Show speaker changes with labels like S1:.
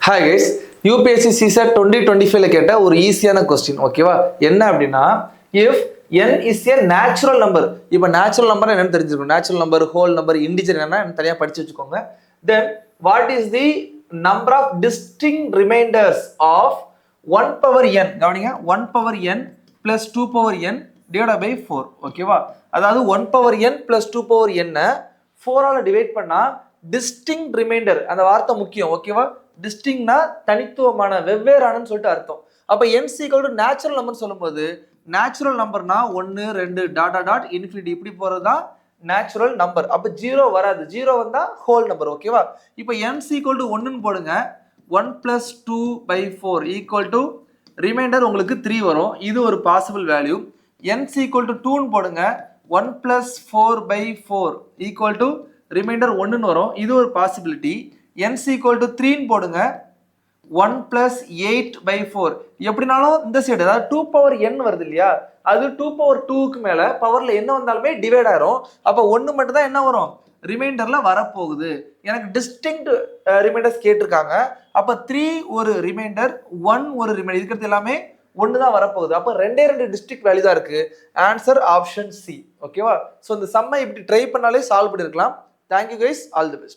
S1: Hi guys, UPSC CSAT 2025ல கேட்ட ஒரு ஈஸியான கொஸ்டின். ஓகேவா? என்ன அப்படின்னா, if n is a natural number. இப்போ நேச்சுரல் நம்பர் என்னன்னு தெரிஞ்சுக்கணும். Natural number, whole number, integer என்னன்னு தனியாக படிச்சு வச்சுக்கோங்க. Then what is the number of distinct remainders of 1 power n? கவனிங்க, 1 power n plus 2 power n divided by 4. ஓகேவா? அதாவது 1 power n plus 2 power n 4 ஆல டிவைட் பண்ணா டிஸ்டிங் ரிமைண்டர், அந்த வார்த்தை முக்கியம். ஓகேவா? டிஸ்டிங்னா தனித்துவமான, வெவ்வேறானு சொல்லிட்டு அர்த்தம். அப்ப n equal to natural number சொல்லும்போது நேச்சுரல் நம்பர்னா 1 2 டாட் டாட் இன்ஃபினிட்டி இப்படி போறது தான் நேச்சுரல் நம்பர். அப்ப 0 வராது. 0 வந்தா ஹோல் நம்பர். ஓகேவா? இப்போ n ஈக்குவல் டு 1 ன்னு போடுங்க. 1 plus 2 by 4 equal to reminder உங்களுக்கு 3 வரும். இது ஒரு possible value. n equal to 2 ன்னு போடுங்க. 1 plus 4 by 4 equal to reminder 1 ன்னு வரும். இது ஒரு பாசிபிலிட்டி. n ஈக்குவல் டு 3 ன்னு போடுங்க. 1 plus 8 by 4 எப்படினாலும் இந்த சைடு, அதாவது 2 power n வருது இல்லையா, அது 2 power 2க்கு மேல பவர்ல என்ன வந்தாலுமே டிவைட் ஆயிரும். அப்ப 1 மட்டும் தான் என்ன வரும், ரிமைண்டர்ல வரப்போகுது. எனக்கு டிஸ்டிங்க்ட் ரிமைண்டர்ஸ் கேட்டிருக்காங்க. அப்ப 3 ஒரு ரிமைண்டர், 1 ஒரு ரிமைண்டர், இதுக்கு எல்லாமே 1 தான் வரப்போகுது. அப்ப ரெண்டு டிஸ்ட்ரிக்ட் வேல்யூ தான் இருக்கு. Answer option C. ஓகேவா? ஸோ இந்த சம்மை இப்படி ட்ரை பண்ணாலே சால்வ் பண்ணிருக்கலாம். Thank you guys, all the best.